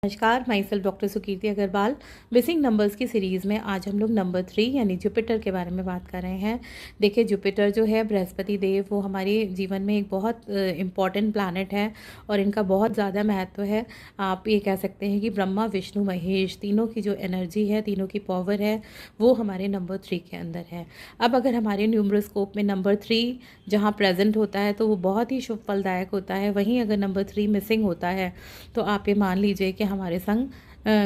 नमस्कार, myself doctor Sukirti Agarwal. Missing numbers की series में आज हम लोग नंबर 3 यानी जुपिटर के बारे में बात कर रहे हैं। देखिए, जुपिटर जो है बृहस्पति देव, वो हमारे जीवन में एक बहुत इम्पॉर्टेंट प्लैनेट है और इनका बहुत ज़्यादा महत्व है। आप ये कह सकते हैं कि ब्रह्मा विष्णु महेश तीनों की जो एनर्जी है, तीनों की पावर है, वो हमारे नंबर 3 के अंदर है। अब अगर हमारे न्यूमरोस्कोप में नंबर 3 जहाँ प्रेजेंट होता है तो वो बहुत ही शुभ फलदायक होता है। वहीं अगर नंबर 3 मिसिंग होता है तो आप ये मान लीजिए कि हमारे संग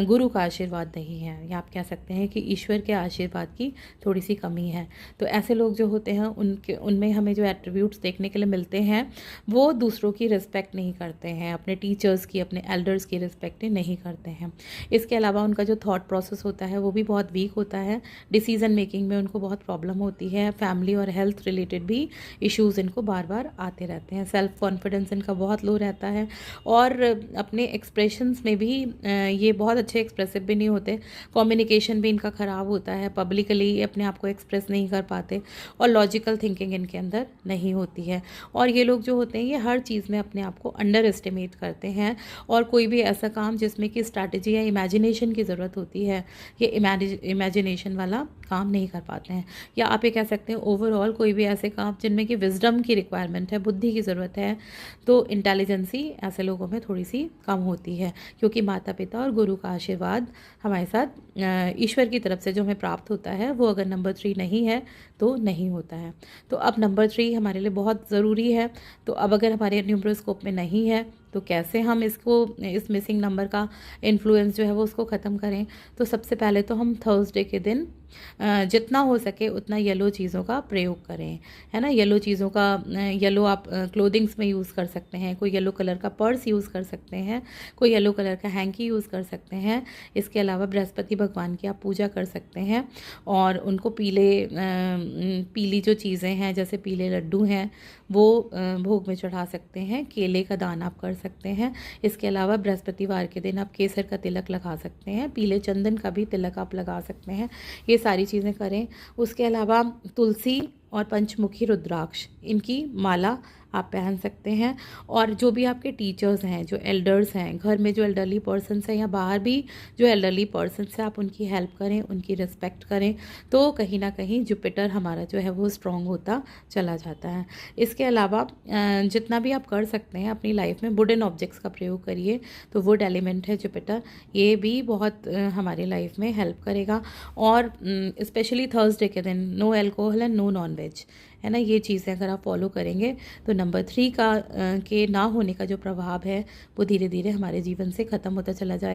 गुरु का आशीर्वाद नहीं है, या आप कह सकते हैं कि ईश्वर के आशीर्वाद की थोड़ी सी कमी है। तो ऐसे लोग जो होते हैं उनमें हमें जो एट्रीब्यूट्स देखने के लिए मिलते हैं, वो दूसरों की रिस्पेक्ट नहीं करते हैं, अपने टीचर्स की, अपने एल्डर्स की रिस्पेक्ट नहीं करते हैं। इसके अलावा उनका जो थॉट प्रोसेस होता है वो भी बहुत वीक होता है। डिसीजन मेकिंग में उनको बहुत प्रॉब्लम होती है। फैमिली और हेल्थ रिलेटेड भी इश्यूज़ इनको बार बार आते रहते हैं। सेल्फ कॉन्फिडेंस इनका बहुत लो रहता है और अपने एक्सप्रेशंस में भी ये बहुत अच्छे एक्सप्रेसिव भी नहीं होते। कम्युनिकेशन भी इनका ख़राब होता है, पब्लिकली अपने आप को एक्सप्रेस नहीं कर पाते और लॉजिकल थिंकिंग इनके अंदर नहीं होती है। और ये लोग जो होते हैं ये हर चीज़ में अपने आप को अंडर एस्टिमेट करते हैं और कोई भी ऐसा काम जिसमें कि स्ट्रैटेजी या इमेजिनेशन की ज़रूरत होती है, ये इमेजिनेशन वाला काम नहीं कर पाते हैं। या आप ये कह सकते हैं ओवरऑल कोई भी ऐसे काम जिनमें कि विजडम की रिक्वायरमेंट है, बुद्धि की ज़रूरत है, तो इंटेलिजेंसी ऐसे लोगों में थोड़ी सी कम होती है, क्योंकि माता पिता और गुरु का आशीर्वाद हमारे साथ ईश्वर की तरफ से जो हमें प्राप्त होता है वो अगर नंबर 3 नहीं है तो नहीं होता है। तो अब नंबर 3 हमारे लिए बहुत ज़रूरी है। तो अब अगर हमारे न्यूमरोस्कोप में नहीं है तो कैसे हम इस मिसिंग नंबर का इन्फ्लुएंस जो है वो उसको ख़त्म करें। तो सबसे पहले तो हम थर्सडे के दिन जितना हो सके उतना येलो चीज़ों का प्रयोग करें, है ना। येलो चीज़ों का येलो आप क्लोथिंग्स में यूज़ कर सकते हैं। कोई येलो कलर का पर्स यूज़ कर सकते हैं, कोई येलो कलर का हैंकी यूज़ कर सकते हैं। इसके अलावा बृहस्पति भगवान की आप पूजा कर सकते हैं और उनको पीली जो चीज़ें हैं जैसे पीले लड्डू हैं वो भोग में चढ़ा सकते हैं। केले का दान आप कर सकते हैं। इसके अलावा बृहस्पतिवार के दिन आप केसर का तिलक लगा सकते हैं। पीले चंदन का भी तिलक आप लगा सकते हैं। ये सारी चीज़ें करें। उसके अलावा तुलसी और पंचमुखी रुद्राक्ष इनकी माला आप पहन सकते हैं। और जो भी आपके टीचर्स हैं, जो एल्डर्स हैं, घर में जो एल्डरली पर्सन्स हैं या बाहर भी जो एल्डरली पर्सन्स हैं, आप उनकी हेल्प करें, उनकी रिस्पेक्ट करें, तो कहीं ना कहीं जुपिटर हमारा जो है वो स्ट्रॉन्ग होता चला जाता है। इसके अलावा जितना भी आप कर सकते हैं अपनी लाइफ में वुडन ऑब्जेक्ट्स का प्रयोग करिए। तो वुड एलिमेंट है जुपिटर, ये भी बहुत हमारी लाइफ में हेल्प करेगा। और स्पेशली थर्सडे के दिन no alcohol and no non veg, है ना। ये चीज़ें अगर आप फॉलो करेंगे तो नंबर 3 का के ना होने का जो प्रभाव है वो धीरे धीरे हमारे जीवन से ख़त्म होता चला जाए।